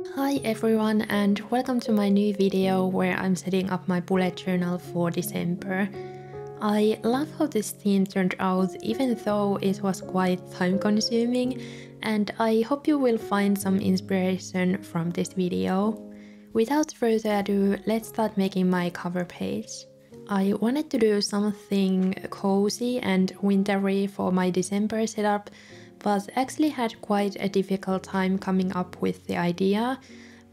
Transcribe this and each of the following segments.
Hi everyone and welcome to my new video where I'm setting up my bullet journal for December. I love how this theme turned out even though it was quite time consuming, and I hope you will find some inspiration from this video. Without further ado, let's start making my cover page. I wanted to do something cozy and wintry for my December setup, but actually had quite a difficult time coming up with the idea.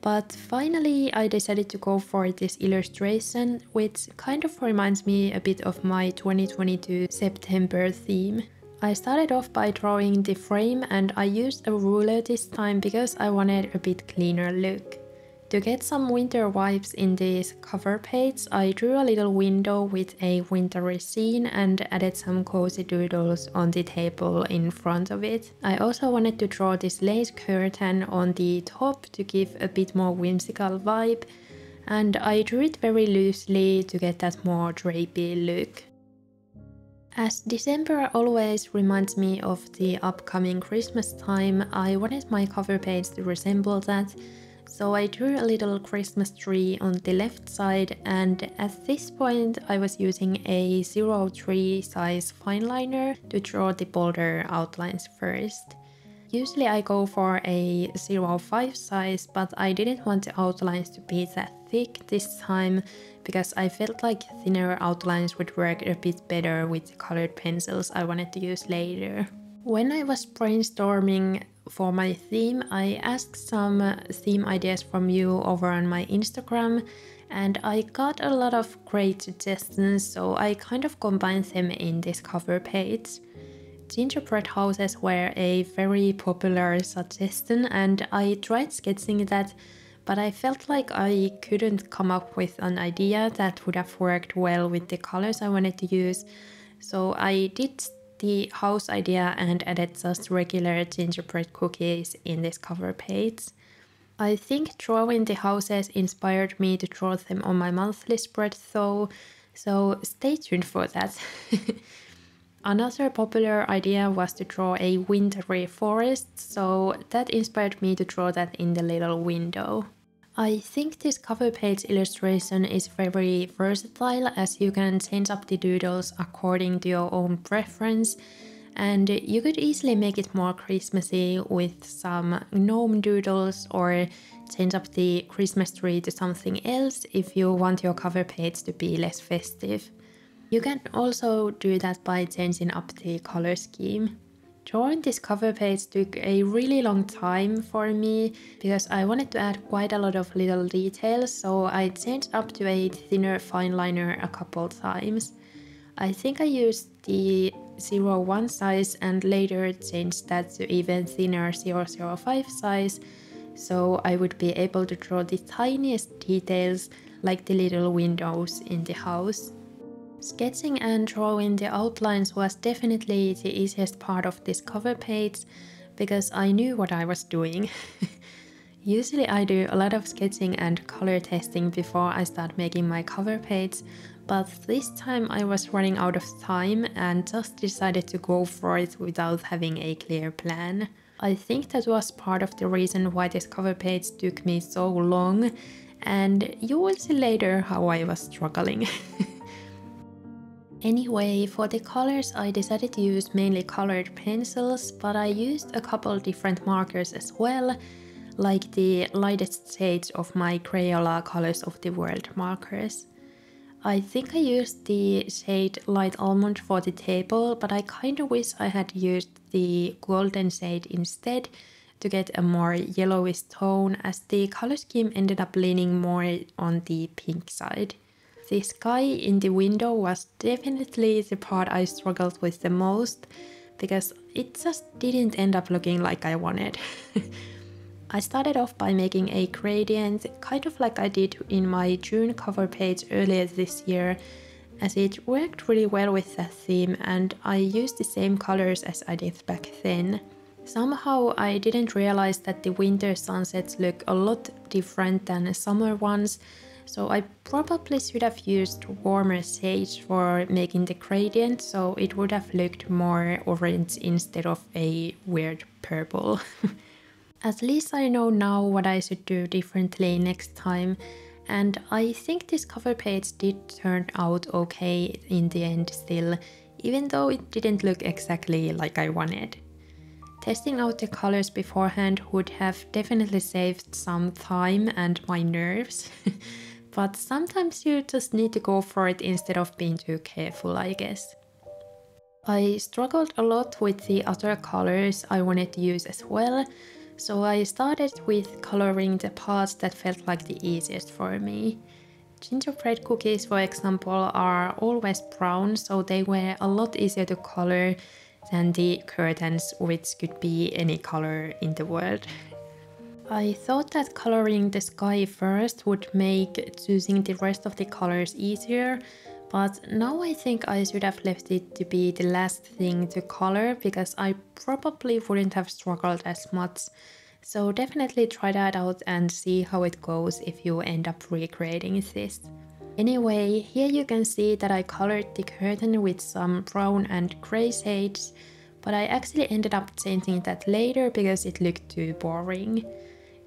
But finally I decided to go for this illustration, which kind of reminds me a bit of my 2022 September theme. I started off by drawing the frame and I used a ruler this time because I wanted a bit cleaner look. To get some winter vibes in this cover page, I drew a little window with a wintry scene and added some cozy doodles on the table in front of it. I also wanted to draw this lace curtain on the top to give a bit more whimsical vibe, and I drew it very loosely to get that more drapey look. As December always reminds me of the upcoming Christmas time, I wanted my cover page to resemble that. So I drew a little Christmas tree on the left side, and at this point I was using a 03 size fineliner to draw the bolder outlines first. Usually I go for a 05 size, but I didn't want the outlines to be that thick this time because I felt like thinner outlines would work a bit better with the colored pencils I wanted to use later. When I was brainstorming for my theme, I asked some theme ideas from you over on my Instagram, and I got a lot of great suggestions, so I kind of combined them in this cover page. Gingerbread houses were a very popular suggestion and I tried sketching that, but I felt like I couldn't come up with an idea that would have worked well with the colors I wanted to use, so I did the house idea and added just regular gingerbread cookies in this cover page. I think drawing the houses inspired me to draw them on my monthly spread though, so stay tuned for that. Another popular idea was to draw a wintry forest, so that inspired me to draw that in the little window. I think this cover page illustration is very versatile as you can change up the doodles according to your own preference, and you could easily make it more Christmassy with some gnome doodles or change up the Christmas tree to something else if you want your cover page to be less festive. You can also do that by changing up the color scheme. Drawing this cover page took a really long time for me because I wanted to add quite a lot of little details, so I changed up to a thinner fineliner a couple times. I think I used the 01 size and later changed that to even thinner 005 size, so I would be able to draw the tiniest details like the little windows in the house. Sketching and drawing the outlines was definitely the easiest part of this cover page because I knew what I was doing. Usually I do a lot of sketching and color testing before I start making my cover page, but this time I was running out of time and just decided to go for it without having a clear plan. I think that was part of the reason why this cover page took me so long, and you will see later how I was struggling. Anyway, for the colors I decided to use mainly colored pencils, but I used a couple different markers as well, like the lightest shades of my Crayola Colors of the World markers. I think I used the shade Light Almond for the table, but I kinda wish I had used the golden shade instead to get a more yellowish tone, as the color scheme ended up leaning more on the pink side. The sky in the window was definitely the part I struggled with the most, because it just didn't end up looking like I wanted. I started off by making a gradient, kind of like I did in my June cover page earlier this year, as it worked really well with that theme and I used the same colors as I did back then. Somehow I didn't realize that the winter sunsets look a lot different than summer ones, so I probably should have used warmer shades for making the gradient, so it would have looked more orange instead of a weird purple. At least I know now what I should do differently next time, and I think this cover page did turn out okay in the end still, even though it didn't look exactly like I wanted. Testing out the colors beforehand would have definitely saved some time and my nerves, but sometimes you just need to go for it instead of being too careful, I guess. I struggled a lot with the other colors I wanted to use as well, so I started with coloring the parts that felt like the easiest for me. Gingerbread cookies, for example, are always brown, so they were a lot easier to color than the curtains, which could be any color in the world. I thought that coloring the sky first would make choosing the rest of the colors easier, but now I think I should have left it to be the last thing to color because I probably wouldn't have struggled as much. So definitely try that out and see how it goes if you end up recreating this. Anyway, here you can see that I colored the curtain with some brown and grey shades, but I actually ended up changing that later because it looked too boring.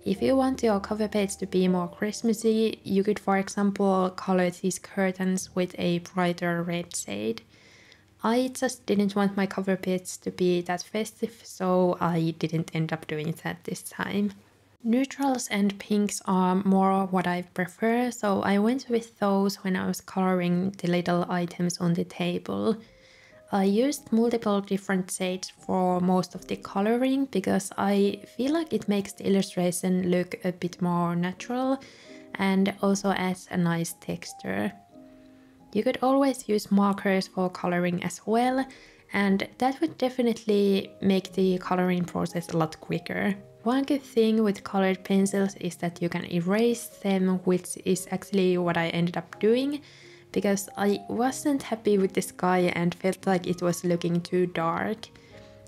If you want your cover page to be more Christmassy, you could for example color these curtains with a brighter red shade. I just didn't want my cover page to be that festive, so I didn't end up doing that this time. Neutrals and pinks are more what I prefer, so I went with those when I was coloring the little items on the table. I used multiple different shades for most of the coloring because I feel like it makes the illustration look a bit more natural and also adds a nice texture. You could always use markers for coloring as well, and that would definitely make the coloring process a lot quicker. One good thing with colored pencils is that you can erase them, which is actually what I ended up doing, because I wasn't happy with the sky and felt like it was looking too dark.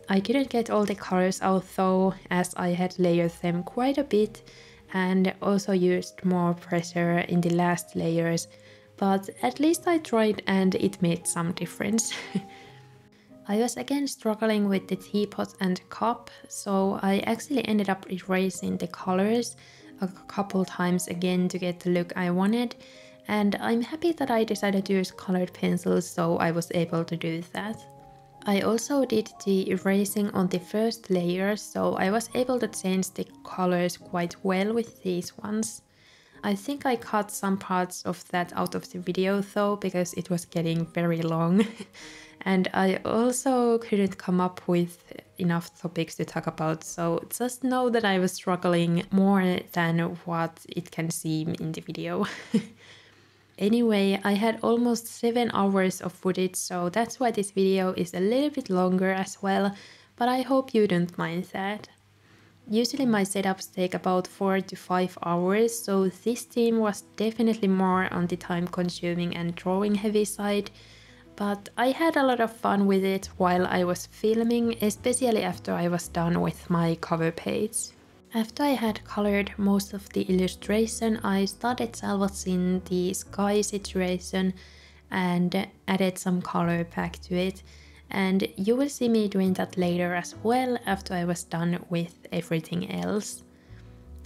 I couldn't get all the colors out though, as I had layered them quite a bit and also used more pressure in the last layers, but at least I tried and it made some difference. I was again struggling with the teapot and cup, so I actually ended up erasing the colors a couple times again to get the look I wanted, and I'm happy that I decided to use colored pencils, so I was able to do that. I also did the erasing on the first layer, so I was able to change the colors quite well with these ones. I think I cut some parts of that out of the video though, because it was getting very long. And I also couldn't come up with enough topics to talk about, so just know that I was struggling more than what it can seem in the video. Anyway, I had almost 7 hours of footage, so that's why this video is a little bit longer as well, but I hope you don't mind that. Usually my setups take about 4 to 5 hours, so this theme was definitely more on the time consuming and drawing heavy side, but I had a lot of fun with it while I was filming, especially after I was done with my cover page. After I had colored most of the illustration, I started salvaging the sky situation and added some color back to it, and you will see me doing that later as well after I was done with everything else.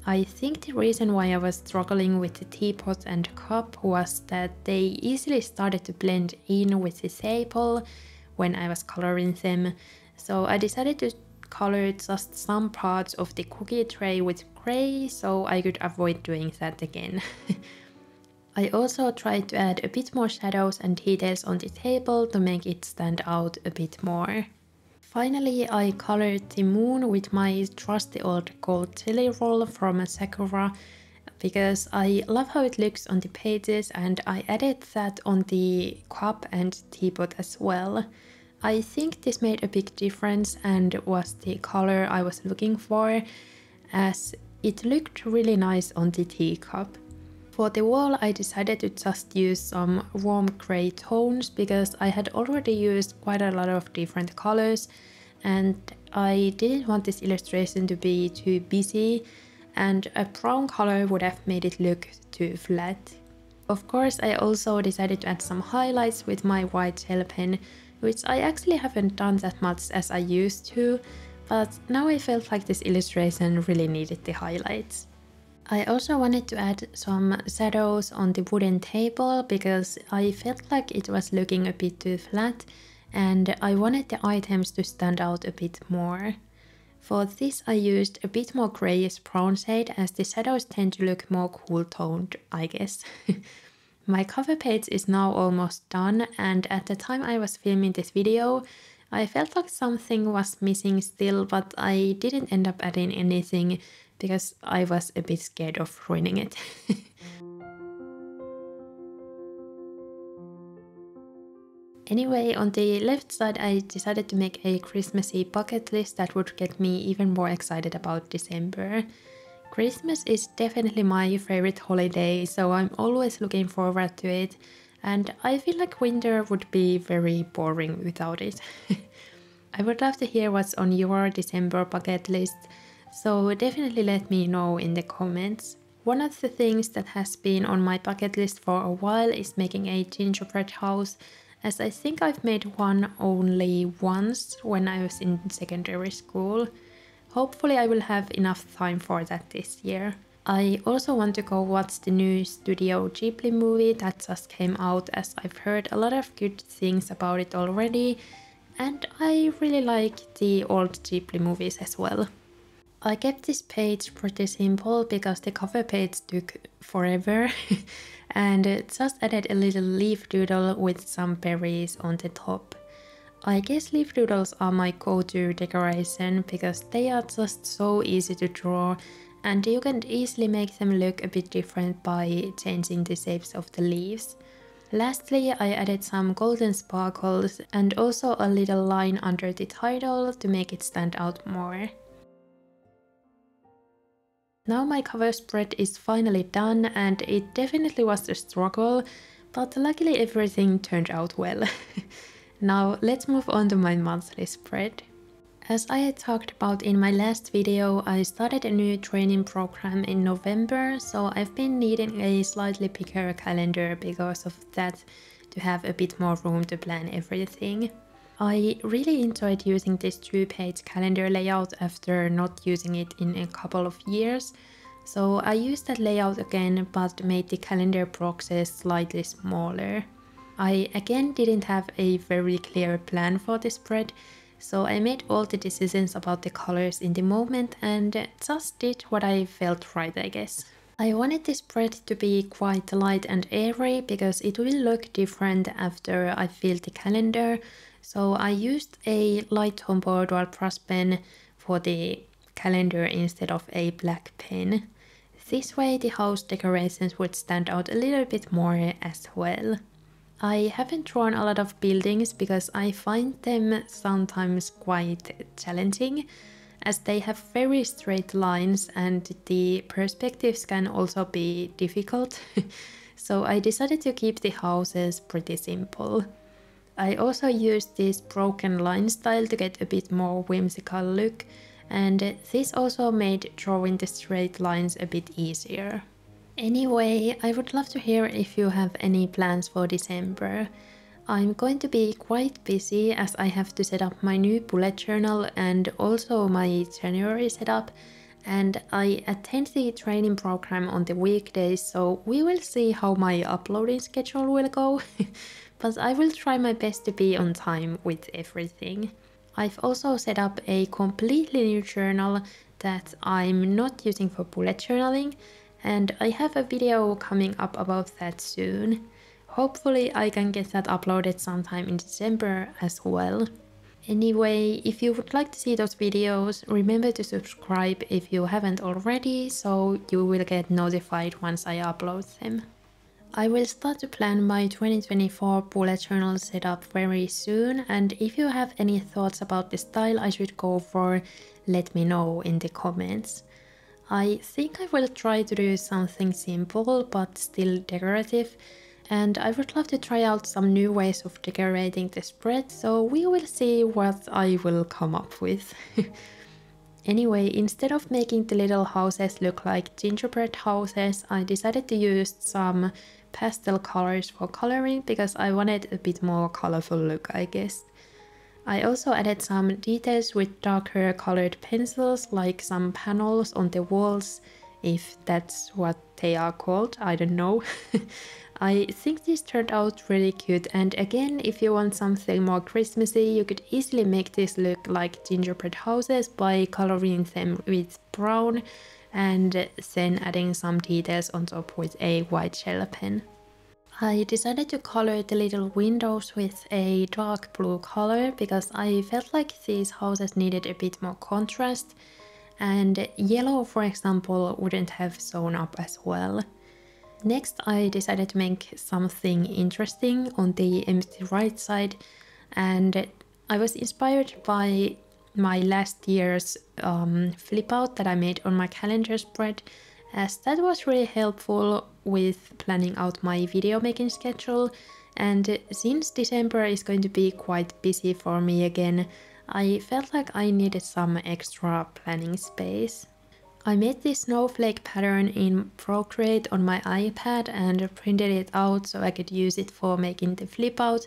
I think the reason why I was struggling with the teapot and cup was that they easily started to blend in with the table when I was coloring them, so I decided to color just some parts of the cookie tray with grey so I could avoid doing that again. I also tried to add a bit more shadows and details on the table to make it stand out a bit more. Finally, I colored the moon with my trusty old gold jelly roll from Sakura because I love how it looks on the pages, and I added that on the cup and teapot as well. I think this made a big difference and was the color I was looking for, as it looked really nice on the teacup. For the wall, I decided to just use some warm grey tones because I had already used quite a lot of different colors and I didn't want this illustration to be too busy, and a brown color would have made it look too flat. Of course, I also decided to add some highlights with my white gel pen, which I actually haven't done that much as I used to, but now I felt like this illustration really needed the highlights. I also wanted to add some shadows on the wooden table because I felt like it was looking a bit too flat and I wanted the items to stand out a bit more. For this I used a bit more grayish brown shade as the shadows tend to look more cool toned, I guess. My cover page is now almost done, and at the time I was filming this video I felt like something was missing still, but I didn't end up adding anything because I was a bit scared of ruining it. Anyway, on the left side I decided to make a Christmassy bucket list that would get me even more excited about December. Christmas is definitely my favorite holiday, so I'm always looking forward to it, and I feel like winter would be very boring without it. I would love to hear what's on your December bucket list, so definitely let me know in the comments. One of the things that has been on my bucket list for a while is making a gingerbread house, as I think I've made one only once when I was in secondary school. Hopefully I will have enough time for that this year. I also want to go watch the new Studio Ghibli movie that just came out, as I've heard a lot of good things about it already, and I really like the old Ghibli movies as well. I kept this page pretty simple because the cover page took forever and just added a little leaf doodle with some berries on the top. I guess leaf doodles are my go-to decoration because they are just so easy to draw and you can easily make them look a bit different by changing the shapes of the leaves. Lastly, I added some golden sparkles and also a little line under the title to make it stand out more. Now my cover spread is finally done and it definitely was a struggle, but luckily everything turned out well. Now let's move on to my monthly spread. As I had talked about in my last video, I started a new training program in November, so I've been needing a slightly bigger calendar because of that, to have a bit more room to plan everything. I really enjoyed using this 2-page calendar layout after not using it in a couple of years, so I used that layout again but made the calendar boxes slightly smaller. I again didn't have a very clear plan for the spread, so I made all the decisions about the colors in the moment and just did what I felt right, I guess. I wanted the spread to be quite light and airy because it will look different after I fill the calendar, so I used a light Tombow dual brush pen for the calendar instead of a black pen. This way the house decorations would stand out a little bit more as well. I haven't drawn a lot of buildings because I find them sometimes quite challenging, as they have very straight lines and the perspectives can also be difficult, so I decided to keep the houses pretty simple. I also used this broken line style to get a bit more whimsical look, and this also made drawing the straight lines a bit easier. Anyway, I would love to hear if you have any plans for December. I'm going to be quite busy as I have to set up my new bullet journal and also my January setup, and I attend the training program on the weekdays, so we will see how my uploading schedule will go, but I will try my best to be on time with everything. I've also set up a completely new journal that I'm not using for bullet journaling, and I have a video coming up about that soon. Hopefully I can get that uploaded sometime in December as well. Anyway, if you would like to see those videos, remember to subscribe if you haven't already, so you will get notified once I upload them. I will start to plan my 2024 bullet journal setup very soon, and if you have any thoughts about the style I should go for, let me know in the comments. I think I will try to do something simple but still decorative, and I would love to try out some new ways of decorating the spread, so we will see what I will come up with. Anyway, instead of making the little houses look like gingerbread houses, I decided to use some pastel colors for coloring because I wanted a bit more colorful look, I guess. I also added some details with darker colored pencils, like some panels on the walls, if that's what they are called, I don't know. I think this turned out really cute, and again, if you want something more Christmassy, you could easily make this look like gingerbread houses by coloring them with brown and then adding some details on top with a white gel pen. I decided to color the little windows with a dark blue color because I felt like these houses needed a bit more contrast, and yellow, for example, wouldn't have shown up as well. Next, I decided to make something interesting on the empty right side, and I was inspired by my last year's flip out that I made on my calendar spread, as that was really helpful with planning out my video making schedule. And since December is going to be quite busy for me again, I felt like I needed some extra planning space. I made this snowflake pattern in Procreate on my iPad and printed it out so I could use it for making the flip out,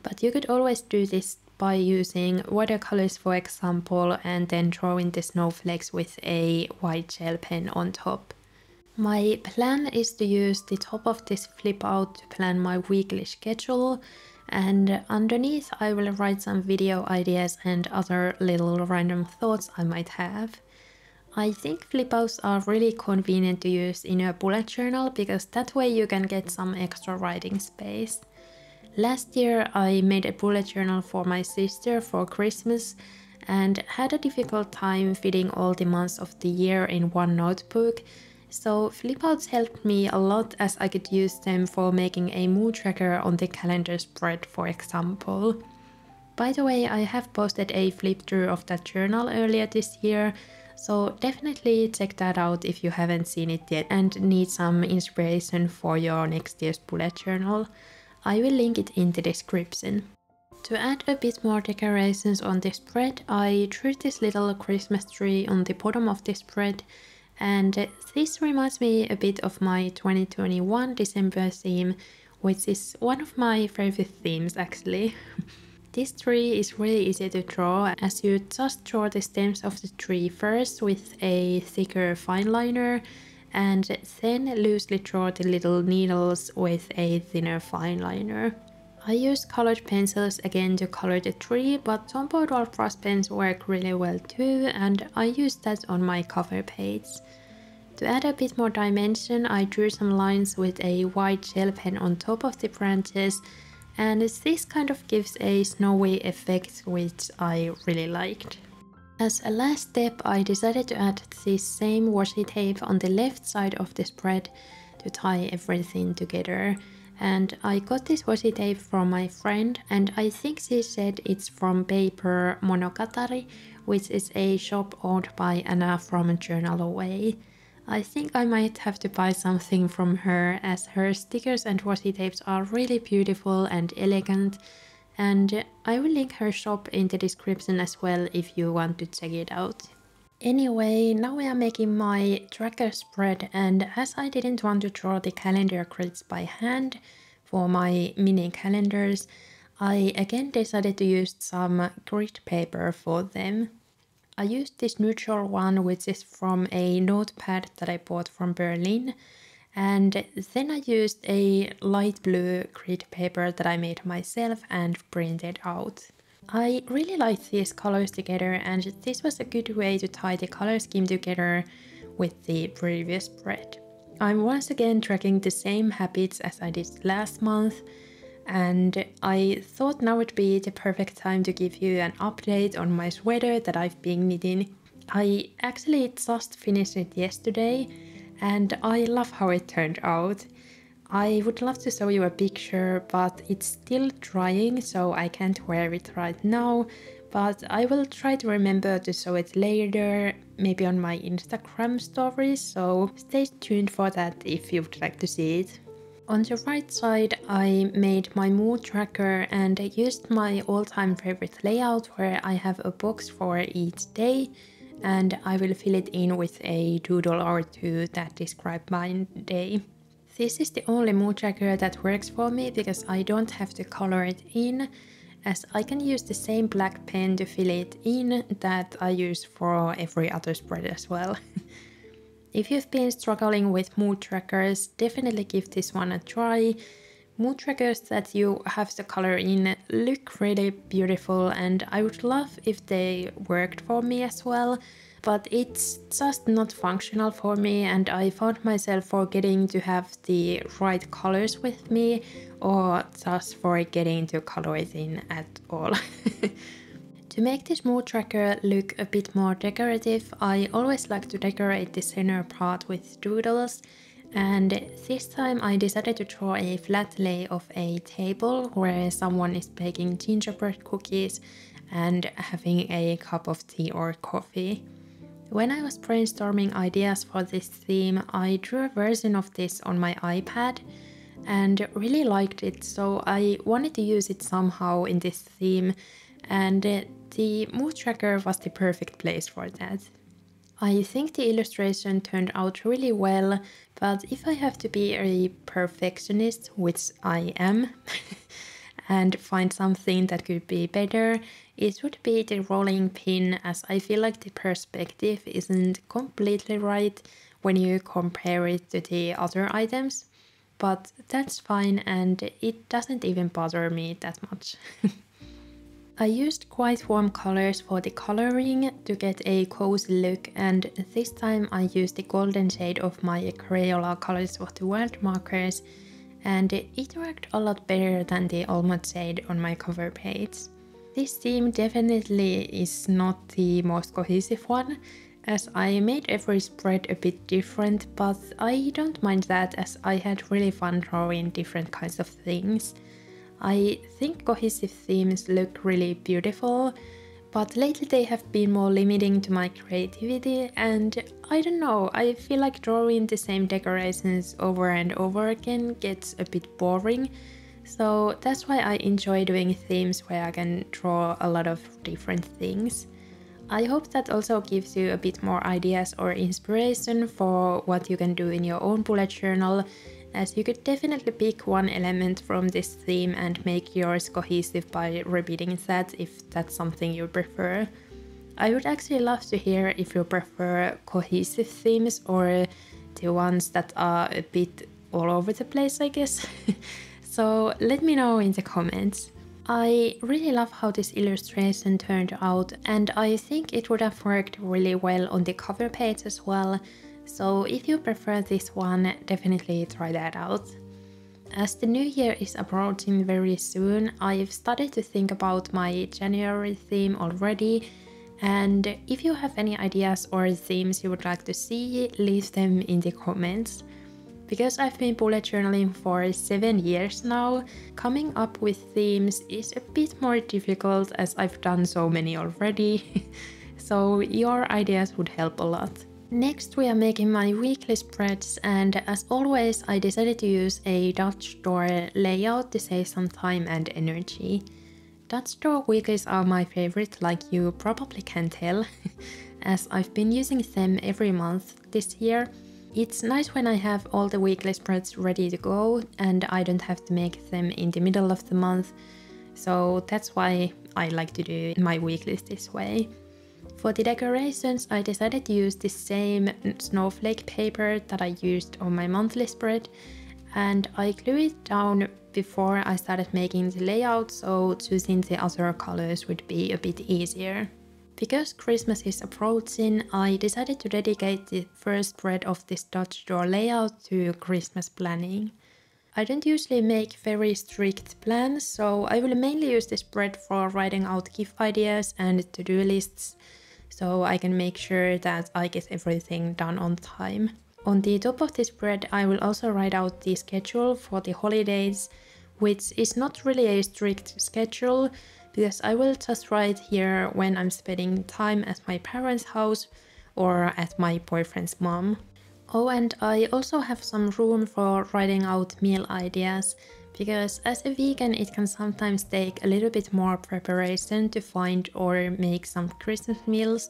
but you could always do this by using watercolors, for example, and then drawing the snowflakes with a white gel pen on top. My plan is to use the top of this flip out to plan my weekly schedule, and underneath I will write some video ideas and other little random thoughts I might have. I think flip outs are really convenient to use in a bullet journal because that way you can get some extra writing space. Last year I made a bullet journal for my sister for Christmas and had a difficult time fitting all the months of the year in one notebook, so flip outs helped me a lot as I could use them for making a mood tracker on the calendar spread, for example. By the way, I have posted a flip through of that journal earlier this year, so definitely check that out if you haven't seen it yet and need some inspiration for your next year's bullet journal. I will link it in the description. To add a bit more decorations on this spread, I drew this little Christmas tree on the bottom of this spread, and this reminds me a bit of my 2021 December theme, which is one of my favorite themes actually. This tree is really easy to draw, as you just draw the stems of the tree first with a thicker fine liner and then loosely draw the little needles with a thinner fine liner. I used colored pencils again to color the tree, but Tombow brush pens work really well too, and I used that on my cover page. To add a bit more dimension, I drew some lines with a white gel pen on top of the branches, and this kind of gives a snowy effect, which I really liked. As a last step, I decided to add this same washi tape on the left side of the spread to tie everything together. And I got this washi tape from my friend, and I think she said it's from Paper Monogatari, which is a shop owned by Anna from Journal Away. I think I might have to buy something from her, as her stickers and washi tapes are really beautiful and elegant, and I will link her shop in the description as well if you want to check it out. Anyway, now we are making my tracker spread, and as I didn't want to draw the calendar grids by hand for my mini calendars, I again decided to use some grid paper for them. I used this neutral one, which is from a notepad that I bought from Berlin, and then I used a light blue grid paper that I made myself and printed out. I really liked these colors together, and this was a good way to tie the color scheme together with the previous spread. I'm once again tracking the same habits as I did last month, and I thought now would be the perfect time to give you an update on my sweater that I've been knitting. I actually just finished it yesterday, and I love how it turned out. I would love to show you a picture, but it's still drying, so I can't wear it right now, but I will try to remember to show it later, maybe on my Instagram stories, so stay tuned for that if you would like to see it. On the right side, I made my mood tracker and used my all-time favorite layout where I have a box for each day, and I will fill it in with a doodle or two that describe my day. This is the only mood tracker that works for me because I don't have to color it in, as I can use the same black pen to fill it in that I use for every other spread as well. If you've been struggling with mood trackers, definitely give this one a try. Mood trackers that you have to color in look really beautiful, and I would love if they worked for me as well, but it's just not functional for me, and I found myself forgetting to have the right colors with me or just forgetting to color it in at all. To make this mood tracker look a bit more decorative, I always like to decorate the center part with doodles. And this time I decided to draw a flat lay of a table where someone is baking gingerbread cookies and having a cup of tea or coffee. When I was brainstorming ideas for this theme, I drew a version of this on my iPad and really liked it, so I wanted to use it somehow in this theme, and the mood tracker was the perfect place for that. I think the illustration turned out really well, but if I have to be a perfectionist, which I am, and find something that could be better, it would be the rolling pin, as I feel like the perspective isn't completely right when you compare it to the other items. But that's fine, and it doesn't even bother me that much. I used quite warm colors for the coloring to get a cozy look, and this time I used the golden shade of my Crayola colors for the world markers, and it worked a lot better than the almond shade on my cover page. This theme definitely is not the most cohesive one, as I made every spread a bit different, but I don't mind that, as I had really fun drawing different kinds of things. I think cohesive themes look really beautiful, but lately they have been more limiting to my creativity, and I don't know, I feel like drawing the same decorations over and over again gets a bit boring, so that's why I enjoy doing themes where I can draw a lot of different things. I hope that also gives you a bit more ideas or inspiration for what you can do in your own bullet journal, as you could definitely pick one element from this theme and make yours cohesive by repeating that if that's something you prefer. I would actually love to hear if you prefer cohesive themes or the ones that are a bit all over the place, I guess. So let me know in the comments. I really love how this illustration turned out, and I think it would have worked really well on the cover page as well. So if you prefer this one, definitely try that out. As the new year is approaching very soon, I've started to think about my January theme already, and if you have any ideas or themes you would like to see, leave them in the comments. Because I've been bullet journaling for 7 years now, coming up with themes is a bit more difficult as I've done so many already, so your ideas would help a lot. Next we are making my weekly spreads, and as always I decided to use a Dutch door layout to save some time and energy. Dutch door weeklies are my favorite, like you probably can tell, as I've been using them every month this year. It's nice when I have all the weekly spreads ready to go and I don't have to make them in the middle of the month, so that's why I like to do my weeklies this way. For the decorations, I decided to use the same snowflake paper that I used on my monthly spread, and I glued it down before I started making the layout, so choosing the other colors would be a bit easier. Because Christmas is approaching, I decided to dedicate the first spread of this Dutch door layout to Christmas planning. I don't usually make very strict plans, so I will mainly use this spread for writing out gift ideas and to-do lists, so I can make sure that I get everything done on time. On the top of this spread, I will also write out the schedule for the holidays, which is not really a strict schedule, because I will just write here when I'm spending time at my parents' house or at my boyfriend's mom. Oh, and I also have some room for writing out meal ideas, because as a vegan it can sometimes take a little bit more preparation to find or make some Christmas meals,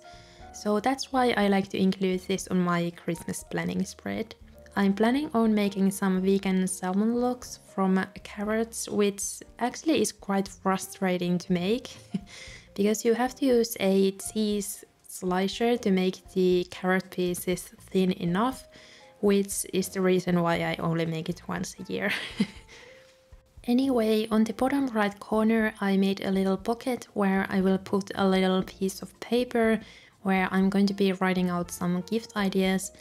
so that's why I like to include this on my Christmas planning spread. I'm planning on making some vegan salmon logs from carrots, which actually is quite frustrating to make because you have to use a cheese slicer to make the carrot pieces thin enough, which is the reason why I only make it once a year. Anyway, on the bottom right corner I made a little pocket where I will put a little piece of paper where I'm going to be writing out some gift ideas.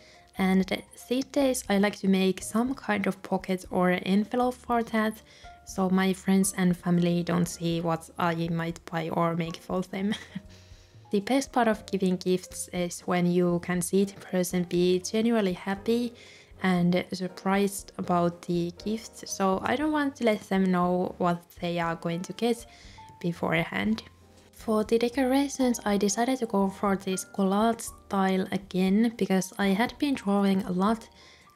And these days I like to make some kind of pocket or envelope for that, so my friends and family don't see what I might buy or make for them. The best part of giving gifts is when you can see the person be genuinely happy and surprised about the gift, so I don't want to let them know what they are going to get beforehand. For the decorations I decided to go for this collage style again because I had been drawing a lot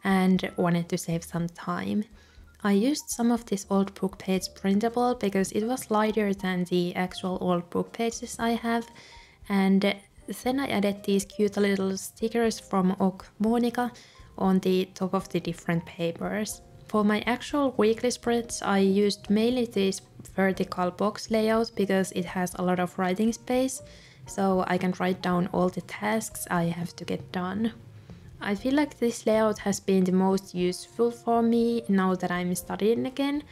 and wanted to save some time. I used some of this old book page printable because it was lighter than the actual old book pages I have, and then I added these cute little stickers from Och Monika on the top of the different papers. For my actual weekly spreads I used mainly this vertical box layout because it has a lot of writing space, so I can write down all the tasks I have to get done. I feel like this layout has been the most useful for me now that I'm studying again,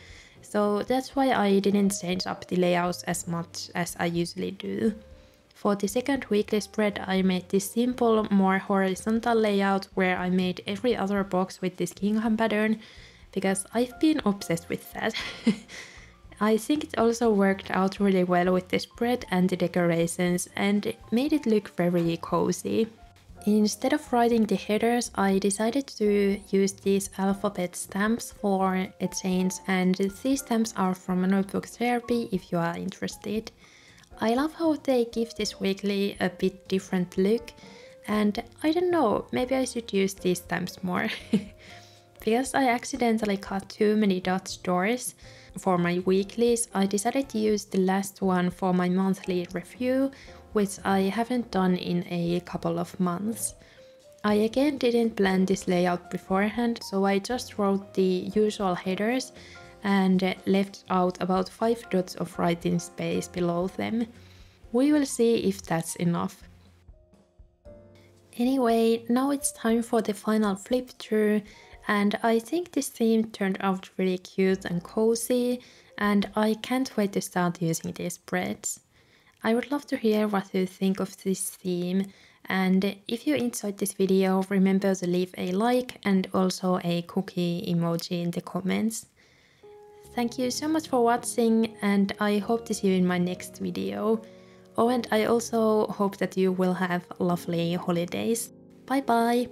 so that's why I didn't change up the layouts as much as I usually do. For the second weekly spread I made this simple, more horizontal layout where I made every other box with this gingham pattern because I've been obsessed with that. I think it also worked out really well with the spread and the decorations and it made it look very cozy. Instead of writing the headers, I decided to use these alphabet stamps for a change, and these stamps are from Notebook Therapy if you are interested. I love how they give this weekly a bit different look, and I don't know, maybe I should use these stamps more. Because I accidentally cut too many dot stores for my weeklies, I decided to use the last one for my monthly review, which I haven't done in a couple of months. I again didn't plan this layout beforehand, so I just wrote the usual headers and left out about 5 dots of writing space below them. We will see if that's enough. Anyway, now it's time for the final flip through, and I think this theme turned out really cute and cozy, and I can't wait to start using these spreads. I would love to hear what you think of this theme, and if you enjoyed this video, remember to leave a like and also a cookie emoji in the comments. Thank you so much for watching, and I hope to see you in my next video. Oh, and I also hope that you will have lovely holidays. Bye bye!